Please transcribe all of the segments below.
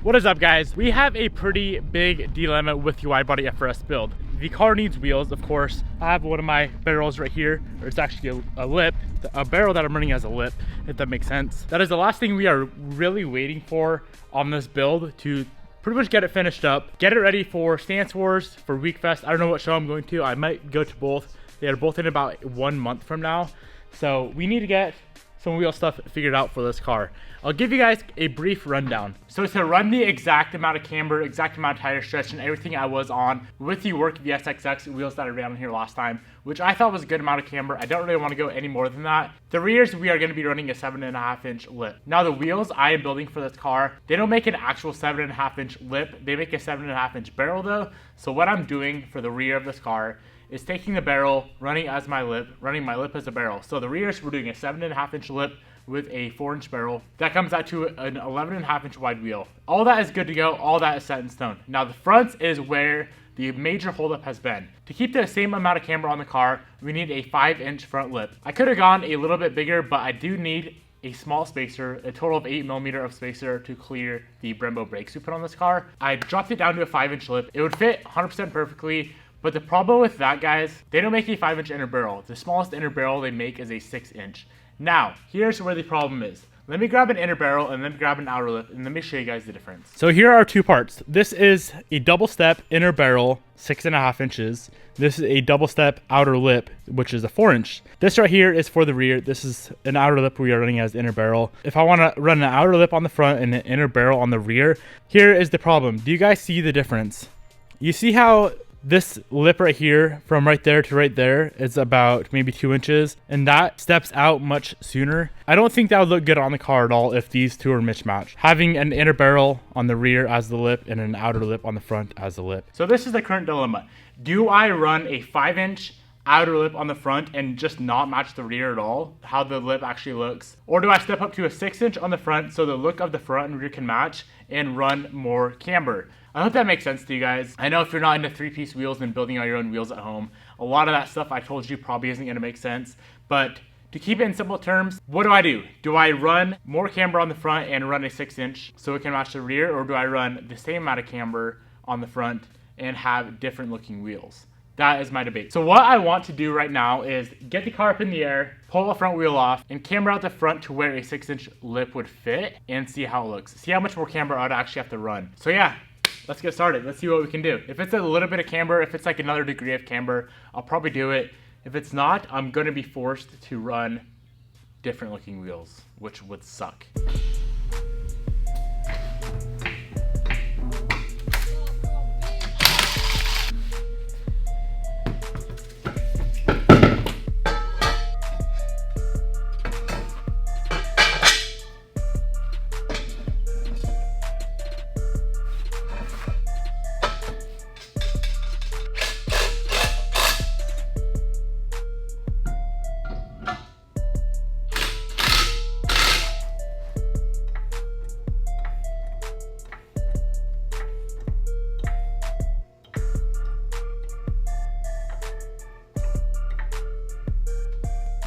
What is up, guys? We have a pretty big dilemma with the wide body FRS build. The car needs wheels, of course. I have one of my barrels right here, or it's actually a lip, a barrel that I'm running as a lip, if that makes sense. That is the last thing we are really waiting for on this build to pretty much get it finished up, get it ready for Stance Wars, for Week Fest. I don't know what show I'm going to. I might go to both. They are both in about 1 month from now. So we need to get some wheel stuff figured out for this car. I'll give you guys a brief rundown. So to run the exact amount of camber, exact amount of tire stretch, and everything I was on with the Work VSXX wheels that I ran on here last time, which I thought was a good amount of camber. I don't really want to go any more than that. The rears, we are going to be running a 7.5-inch lip. Now the wheels I am building for this car, they don't make an actual 7.5-inch lip. They make a 7.5-inch barrel though. So what I'm doing for the rear of this car is taking the barrel, running as my lip, running my lip as a barrel. So the rears, we're doing a 7.5-inch lip with a 4-inch barrel. That comes out to an 11.5-inch wide wheel. All that is good to go. All that is set in stone. Now the fronts is where the major holdup has been. To keep the same amount of camber on the car, we need a 5-inch front lip. I could have gone a little bit bigger, but I do need a small spacer, a total of 8mm of spacer to clear the Brembo brakes we put on this car. I dropped it down to a 5-inch lip. It would fit 100% perfectly. But the problem with that, guys, they don't make a 5-inch inner barrel. The smallest inner barrel they make is a 6-inch. Now, here's where the problem is. Let me grab an inner barrel and then grab an outer lip, and let me show you guys the difference. So here are two parts. This is a double step inner barrel, 6.5 inches. This is a double step outer lip, which is a 4-inch. This right here is for the rear. This is an outer lip we are running as inner barrel. If I want to run an outer lip on the front and an inner barrel on the rear, here is the problem. Do you guys see the difference? You see how this lip right here, from right there to right there, is about maybe 2 inches, and that steps out much sooner. I don't think that would look good on the car at all if these two are mismatched. Having an inner barrel on the rear as the lip and an outer lip on the front as the lip. So this is the current dilemma. Do I run a 5-inch outer lip on the front and just not match the rear at all, how the lip actually looks? Or do I step up to a 6-inch on the front so the look of the front and rear can match and run more camber? I hope that makes sense to you guys. I know if you're not into 3-piece wheels and building all your own wheels at home, a lot of that stuff I told you probably isn't going to make sense. But to keep it in simple terms, what do? Do I run more camber on the front and run a 6-inch so it can match the rear? Or do I run the same amount of camber on the front and have different looking wheels? That is my debate. So what I want to do right now is get the car up in the air, pull the front wheel off, and camber out the front to where a 6-inch lip would fit and see how it looks. See how much more camber I'd actually have to run. So yeah, let's get started. Let's see what we can do. If it's a little bit of camber, if it's like another degree of camber, I'll probably do it. If it's not, I'm going to be forced to run different looking wheels, which would suck.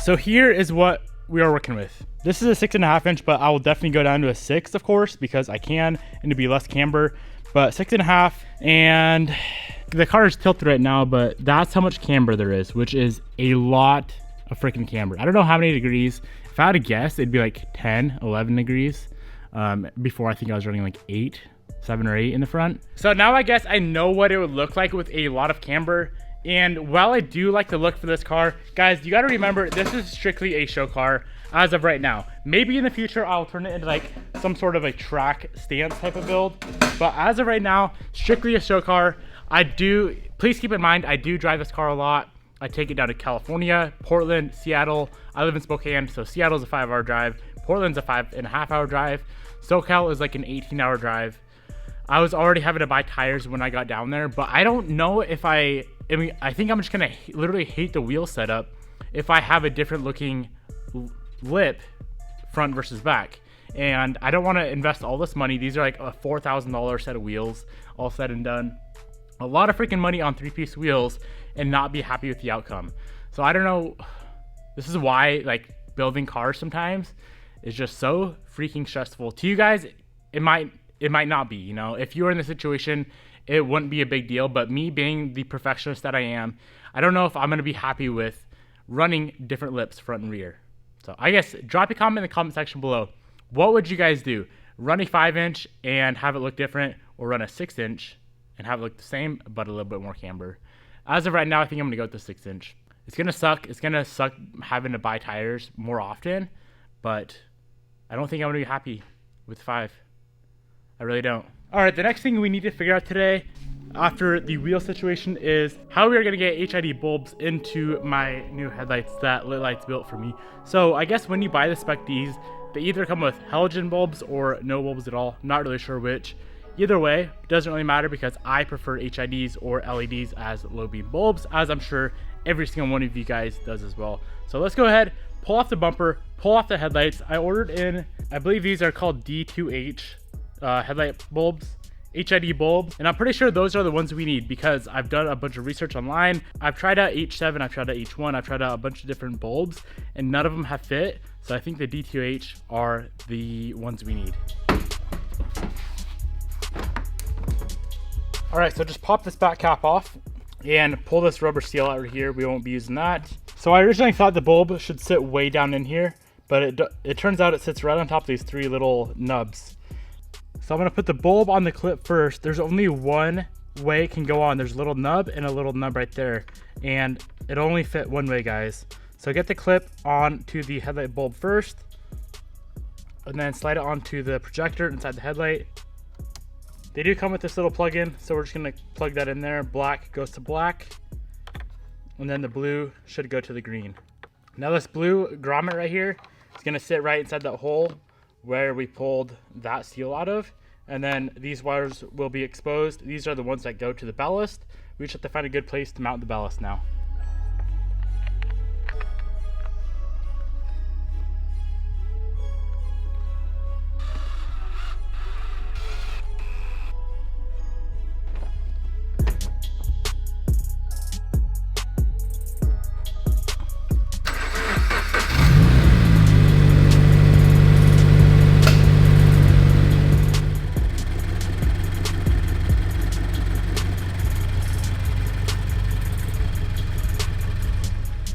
So here is what we are working with. This is a 6.5-inch, but I will definitely go down to a 6, of course, because I can, and to be less camber. But 6.5, and the car is tilted right now, but that's how much camber there is, which is a lot of freaking camber. I don't know how many degrees. If I had to guess, it'd be like 10, 11 degrees. Before I think I was running like 7 or 8 in the front. So now I guess I know what it would look like with a lot of camber. And while I do like the look for this car, guys, you got to remember, this is strictly a show car as of right now. Maybe in the future, I'll turn it into like some sort of a track stance type of build. But as of right now, strictly a show car. Please keep in mind, I do drive this car a lot. I take it down to California, Portland, Seattle. I live in Spokane, so Seattle's a 5-hour drive. Portland's a 5.5-hour drive. SoCal is like an 18-hour drive. I was already having to buy tires when I got down there, but I don't know if I think I'm just gonna literally hate the wheel setup if I have a different looking lip front versus back. And I don't want to invest all this money. These are like a $4,000 set of wheels, all said and done. A lot of freaking money on 3-piece wheels and not be happy with the outcome. So I don't know. This is why like building cars sometimes is just so freaking stressful. To you guys, it it might not be, you know. If you were in the situation, it wouldn't be a big deal, but me being the perfectionist that I am, I don't know if I'm gonna be happy with running different lips front and rear. So I guess drop a comment in the comment section below. What would you guys do? Run a 5-inch and have it look different, or run a 6-inch and have it look the same but a little bit more camber? As of right now, I think I'm gonna go with the 6-inch. It's gonna suck. It's gonna suck having to buy tires more often, but I don't think I'm gonna be happy with 5. I really don't. All right, the next thing we need to figure out today after the wheel situation is how we are gonna get HID bulbs into my new headlights that Lit Lights built for me. So I guess when you buy the Spec Ds, they either come with halogen bulbs or no bulbs at all. Not really sure which. Either way, it doesn't really matter because I prefer HIDs or LEDs as low beam bulbs, as I'm sure every single one of you guys does as well. So let's go ahead, pull off the bumper, pull off the headlights. I ordered in, I believe these are called D2H headlight bulbs, HID bulbs, and I'm pretty sure those are the ones we need because I've done a bunch of research online. I've tried out H7, I've tried out H1, I've tried out a bunch of different bulbs, and none of them have fit. So I think the D2H are the ones we need. All right, so just pop this back cap off and pull this rubber seal out right here. We won't be using that. So I originally thought the bulb should sit way down in here, but it turns out it sits right on top of these 3 little nubs. So I'm gonna put the bulb on the clip first. There's only one way it can go on. There's a little nub and a little nub right there, and it'll only fit one way, guys. So get the clip onto the headlight bulb first, and then slide it onto the projector inside the headlight. They do come with this little plug-in, so we're just gonna plug that in there. Black goes to black, and then the blue should go to the green. Now this blue grommet right here is gonna sit right inside that hole where we pulled that seal out of, and then these wires will be exposed. These are the ones that go to the ballast. We just have to find a good place to mount the ballast now.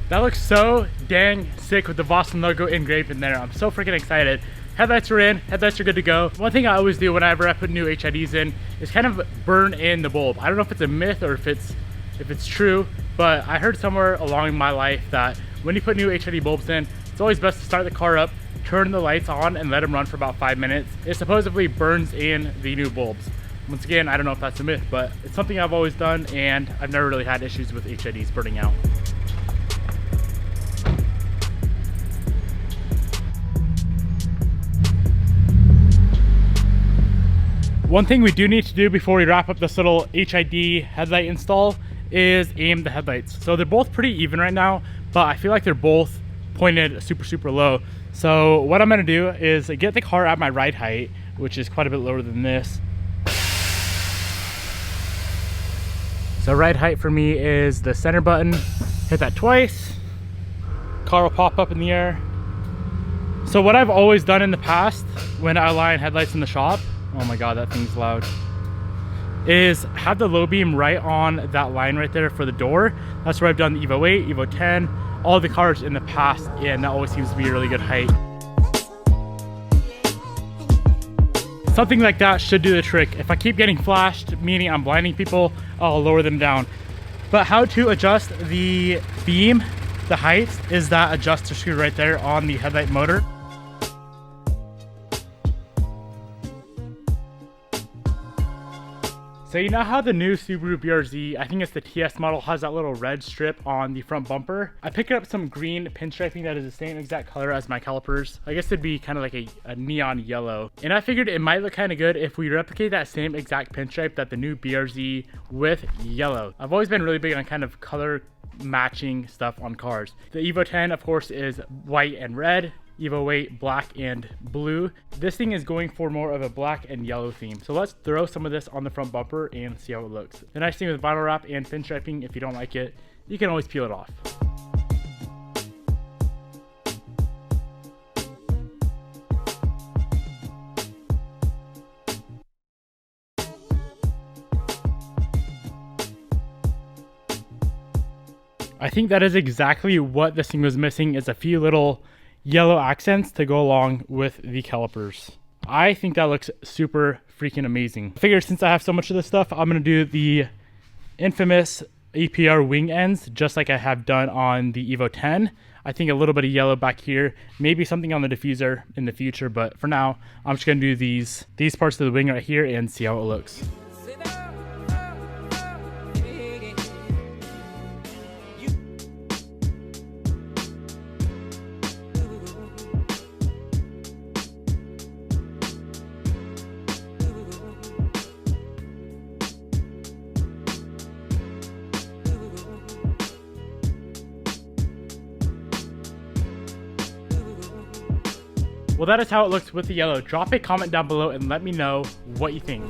That looks so dang sick with the Boston logo engraved in there. I'm so freaking excited. Headlights are in, headlights are good to go. One thing I always do whenever I put new HIDs in is kind of burn in the bulb. I don't know if it's a myth or if it's true, but I heard somewhere along my life that when you put new HID bulbs in, it's always best to start the car up, turn the lights on, and let them run for about 5 minutes. It supposedly burns in the new bulbs. Once again, I don't know if that's a myth, but it's something I've always done, and I've never really had issues with HIDs burning out. One thing we do need to do before we wrap up this little HID headlight install is aim the headlights. So they're both pretty even right now, but I feel like they're both pointed super low. So what I'm gonna do is get the car at my ride height, which is quite a bit lower than this. So ride height for me is the center button. Hit that twice, car will pop up in the air. So what I've always done in the past when I align headlights in the shop, oh my god, that thing's loud, is have the low beam right on that line right there for the door. That's where I've done the Evo 8, Evo 10, all the cars in the past, and that always seems to be a really good height. Something like that should do the trick. If I keep getting flashed, meaning I'm blinding people, I'll lower them down. But how to adjust the beam, the height, is that adjuster screw right there on the headlight motor. So you know how the new Subaru BRZ, I think it's the TS model, has that little red strip on the front bumper? I picked up some green pinstriping that is the same exact color as my calipers. I guess it'd be kind of like a neon yellow. And I figured it might look kind of good if we replicate that same exact pinstripe that the new BRZ with yellow. I've always been really big on kind of color matching stuff on cars. The Evo 10, of course, is white and red. Evo 8, black and blue. This thing is going for more of a black and yellow theme. So let's throw some of this on the front bumper and see how it looks. The nice thing with vinyl wrap and pinstriping, if you don't like it, you can always peel it off. I think that is exactly what this thing was missing, is a few little yellow accents to go along with the calipers. I think that looks super freaking amazing. I figured since I have so much of this stuff, I'm gonna do the infamous APR wing ends just like I have done on the Evo 10. I think a little bit of yellow back here, maybe something on the diffuser in the future, but for now, I'm just gonna do these parts of the wing right here and see how it looks. Well, that is how it looks with the yellow. Drop a comment down below and let me know what you think.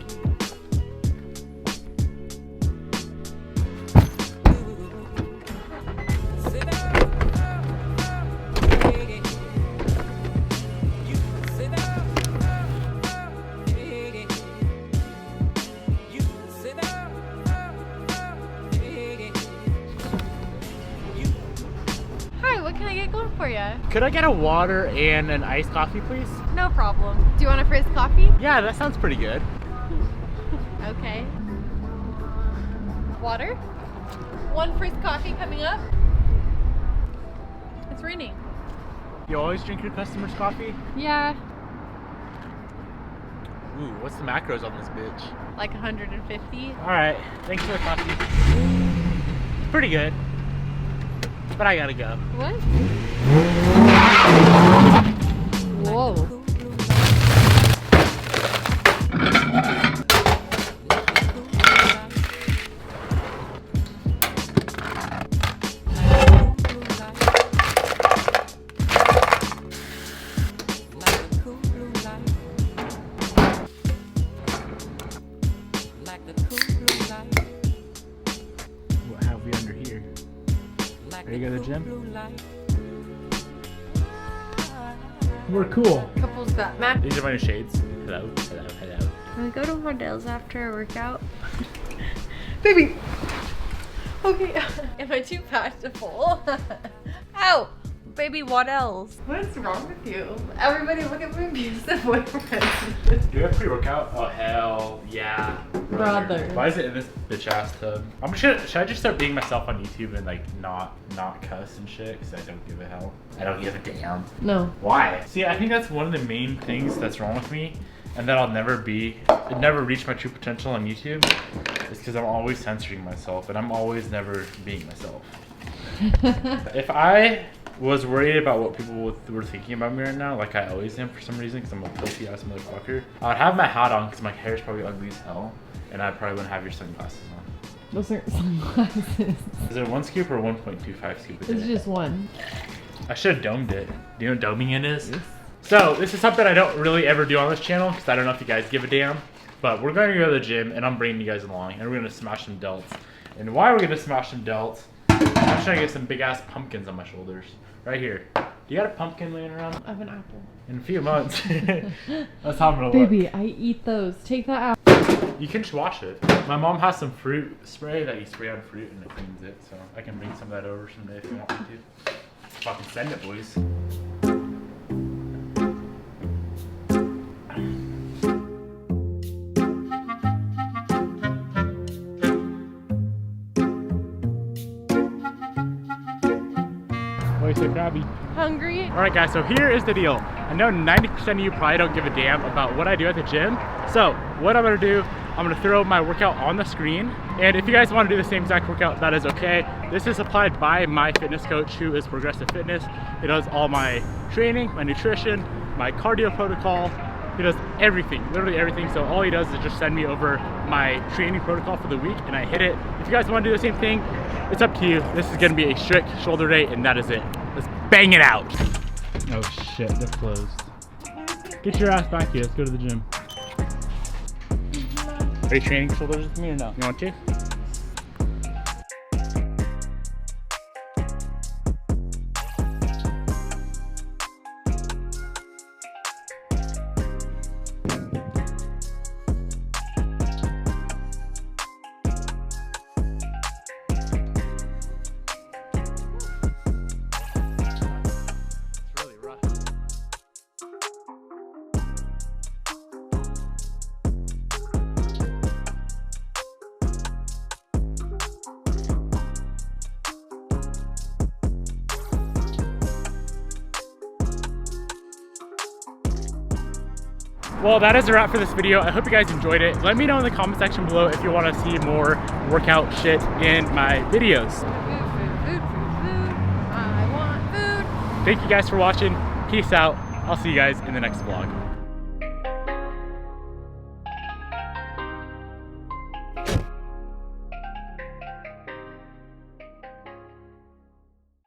What can I get going for you? Could I get a water and an iced coffee, please? No problem. Do you want a frizz coffee? Yeah, that sounds pretty good. Okay. Water? One frizz coffee coming up. It's raining. You always drink your customers' coffee? Yeah. Ooh, what's the macros on this bitch? Like 150. All right, thanks for the coffee. It's pretty good, but I gotta go. What? Whoa. What have we under here? Ready to go to the gym? We're cool. Couples that match. These are my new shades. Hello, hello, hello. Can we go to Hordell's after a workout? Baby! Okay. Am I too fashionable? Ow! Baby, what else? What's wrong with you? Everybody look at my abusive boyfriend. Do we have pre-workout? Oh, hell yeah. Brother. Why is it in this bitch ass tub? Should I just start being myself on YouTube and like not cuss and shit? Because I don't give a hell. I don't give a damn. No. Why? See, I think that's one of the main things that's wrong with me, and that I'll never reach my true potential on YouTube, is because I'm always censoring myself and I'm always never being myself. If I was worried about what people were thinking about me right now, like I always am for some reason, because I'm a pussy ass motherfucker, I would have my hat on because my hair is probably ugly as hell, and I probably wouldn't have your sunglasses on. Those aren't sunglasses. Is it 1 scoop or 1.25 scoop a day? It's just one. I should have domed it. Do you know what doming it is? Yes. So this is something I don't really ever do on this channel, because I don't know if you guys give a damn, but we're going to go to the gym and I'm bringing you guys along, and we're going to smash some delts. And why we're going to smash some delts, I'm trying to get some big ass pumpkins on my shoulders. Right here. You got a pumpkin laying around? I have an apple. In a few months. That's how I'm gonna Baby, look. I eat those. Take that out. You can just wash it. My mom has some fruit spray that you spray on fruit and it cleans it, so I can bring some of that over someday if you want me to. Fucking send it, boys. So crabby. Hungry? Alright guys, so here is the deal. I know 90% of you probably don't give a damn about what I do at the gym. So what I'm gonna do, I'm gonna throw my workout on the screen. And if you guys wanna do the same exact workout, that is okay. This is supplied by my fitness coach, who is Progressive Fitness. He does all my training, my nutrition, my cardio protocol. He does everything, literally everything. So all he does is just send me over my training protocol for the week and I hit it. If you guys wanna do the same thing, it's up to you. This is gonna be a strict shoulder day and that is it. Let's bang it out. Oh shit, they're closed. Get your ass back here, let's go to the gym. Are you training shoulders with me or no? You want to? Well, that is a wrap for this video. I hope you guys enjoyed it. Let me know in the comment section below if you want to see more workout shit in my videos. Food. I want food. Thank you guys for watching. Peace out. I'll see you guys in the next vlog.